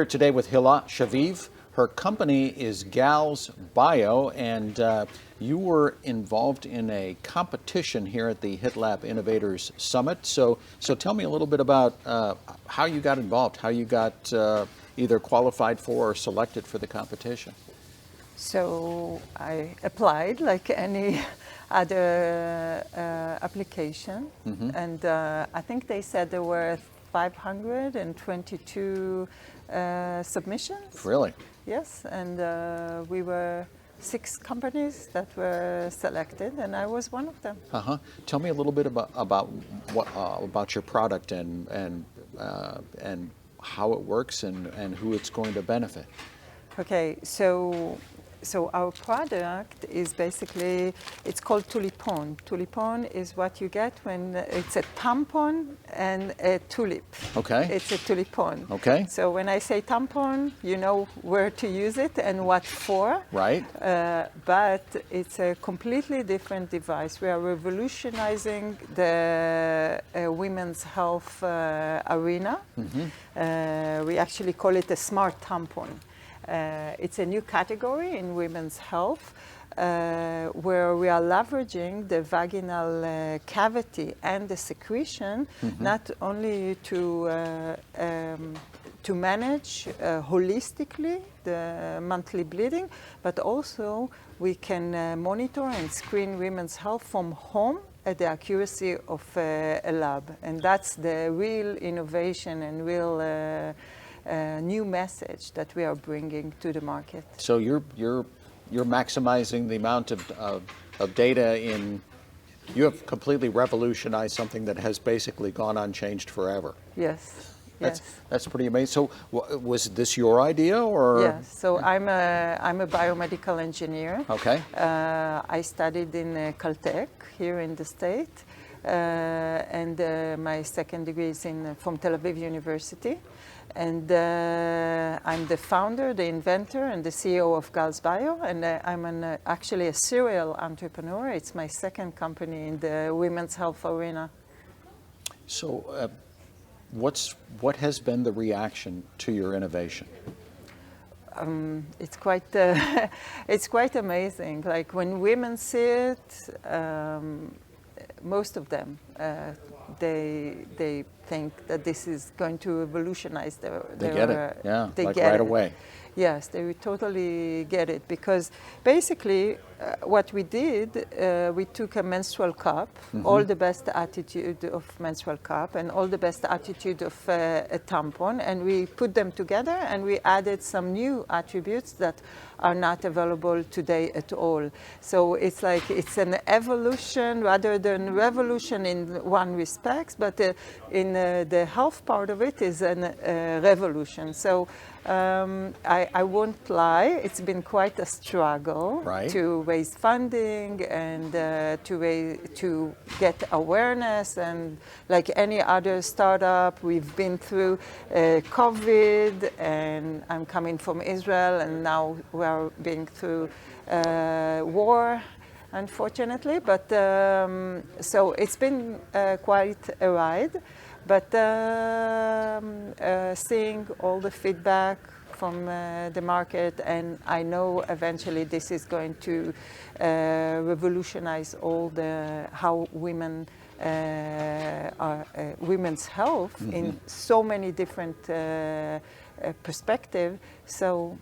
here today with Hilla Shaviv. Her company is Gals Bio, and you were involved in a competition here at the HITLAB Innovators Summit. So tell me a little bit about how you got involved, how you got either qualified for or selected for the competition. So I applied like any other application, and I think they said there were 522 submissions. Really? Yes, and we were 6 companies that were selected, and I was one of them. Tell me a little bit about your product and how it works and who it's going to benefit. Okay, so our product is basically, it's called tulipon. Tulipon is what you get when it's a tampon and a tulip. Okay. It's a tulipon. Okay. So when I say tampon, you know where to use it and what for. Right. But it's a completely different device. We are revolutionizing the women's health arena. We actually call it a smart tampon. It's a new category in women's health where we are leveraging the vaginal cavity and the secretion not only to manage holistically the monthly bleeding, but also we can monitor and screen women's health from home at the accuracy of a lab. And that's the real innovation and real new message that we are bringing to the market. So you're maximizing the amount of data in. You have completely revolutionized something that has basically gone unchanged forever. Yes. That's pretty amazing. So was this your idea, or? Yes. So I'm a biomedical engineer. Okay. I studied in Caltech here in the state, and my second degree is from Tel Aviv University. And I'm the founder, the inventor, and the CEO of Gals Bio, and I'm actually a serial entrepreneur. It's my second company in the women's health arena. So what has been the reaction to your innovation? It's quite amazing. Like when women see it, most of them, they think that this is going to revolutionize their They get it, yeah, they like get right it. away. Yes, they would totally get it, because basically what we did, we took a menstrual cup, all the best attitude of menstrual cup and all the best attitude of a tampon, and we put them together and we added some new attributes that are not available today at all. So it's like it's an evolution rather than revolution in one respect, but in the health part of it is a revolution. So I won't lie, it's been quite a struggle to raise funding and to get awareness, and like any other startup, we've been through COVID, and I'm coming from Israel, and now we're being through war, unfortunately, but so it's been quite a ride. But seeing all the feedback from the market, and I know eventually this is going to revolutionize all the how women are women's health in so many different perspectives. So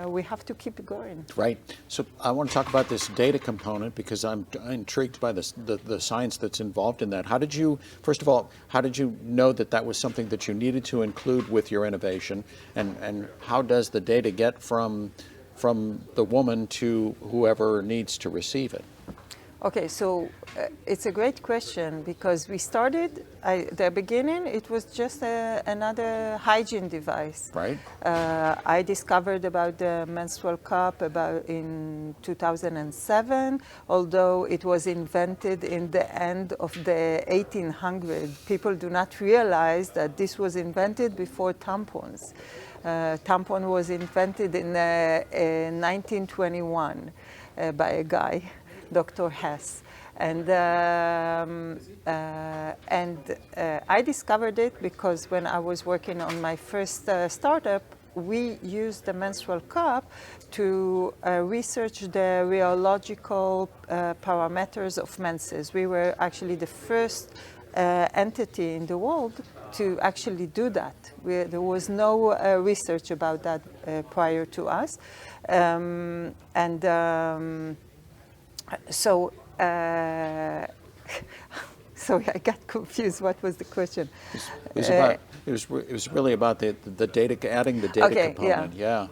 we have to keep going. Right. So I want to talk about this data component, because I'm intrigued by the science that's involved in that. How did you, first of all, how did you know that that was something that you needed to include with your innovation? And how does the data get from the woman to whoever needs to receive it? Okay, so it's a great question, because we started, the beginning, it was just another hygiene device. Right. I discovered about the menstrual cup in 2007, although it was invented in the end of the 1800s. People do not realize that this was invented before tampons. Tampon was invented in 1921 by a guy, Dr. Hess. And I discovered it because when I was working on my first startup, we used the menstrual cup to research the rheological parameters of menses. We were actually the first entity in the world to actually do that. There was no research about that prior to us. Sorry, I got confused. What was the question? It was really about the data, adding the data component. Yeah.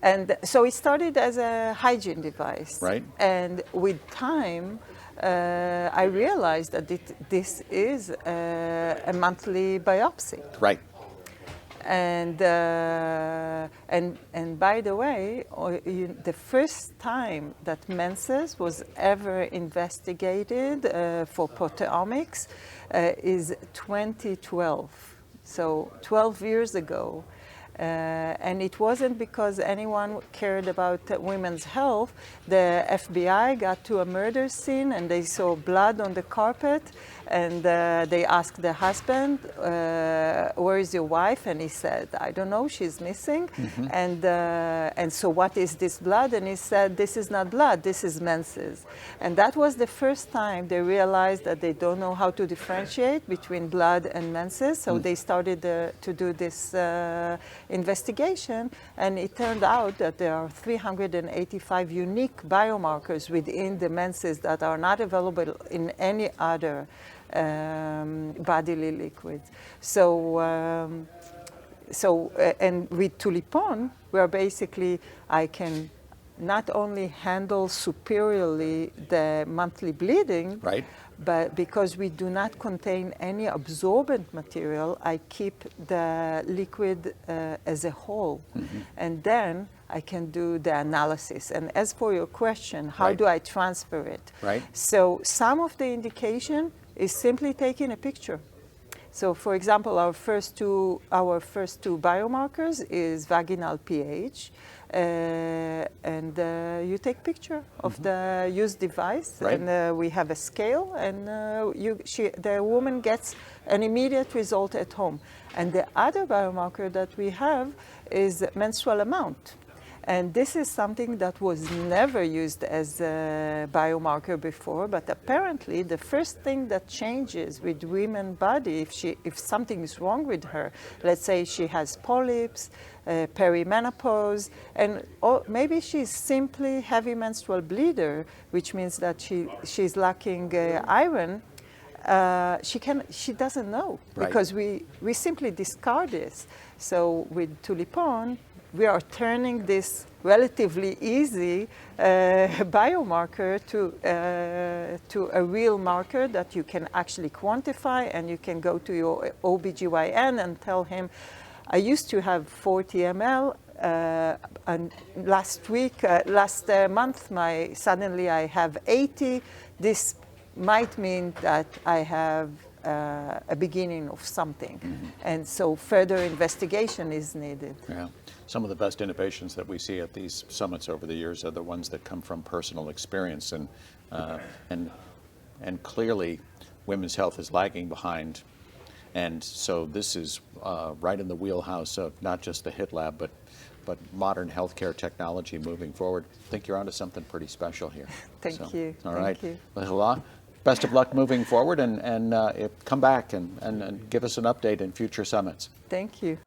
And so it started as a hygiene device. Right. And with time, I realized that this is a monthly biopsy. Right. And by the way, the first time that menses was ever investigated for proteomics is 2012. So 12 years ago. And it wasn't because anyone cared about women's health. The FBI got to a murder scene and they saw blood on the carpet, and they asked the husband, where is your wife? And he said, I don't know, she's missing. Mm-hmm. And so what is this blood? And he said, this is not blood, this is menses. And that was the first time they realized that they don't know how to differentiate between blood and menses. So they started to do this investigation, and it turned out that there are 385 unique biomarkers within the menses that are not available in any other bodily liquid. And with Tulipon, where basically I can not only handle superiorly the monthly bleeding, right, but because we do not contain any absorbent material, I keep the liquid as a whole. Mm-hmm. And then I can do the analysis. And as for your question, how do I transfer it? Right. So some of the indication is simply taking a picture. So for example, our first two biomarkers is vaginal pH. And you take picture of the used device, and we have a scale, and the woman gets an immediate result at home. And the other biomarker that we have is menstrual amount. And this is something that was never used as a biomarker before, but apparently the first thing that changes with women's body, if something is wrong with her, let's say she has polyps, perimenopause, or maybe she's simply heavy menstrual bleeder, which means that she's lacking iron. She doesn't know, because we simply discard this. So with Tulipon, we are turning this relatively easy biomarker to a real marker that you can actually quantify, and you can go to your OBGYN and tell him, I used to have 40 ml, and last month, suddenly I have 80. This might mean that I have a beginning of something. Mm-hmm. And so further investigation is needed. Yeah. Some of the best innovations that we see at these summits over the years are the ones that come from personal experience, and clearly women's health is lagging behind. And so this is right in the wheelhouse of not just the HITLAB, but modern healthcare technology moving forward. I think you're onto something pretty special here. Thank you. All right. Thank you. Well, Hilla, best of luck moving forward, and come back and give us an update in future summits. Thank you.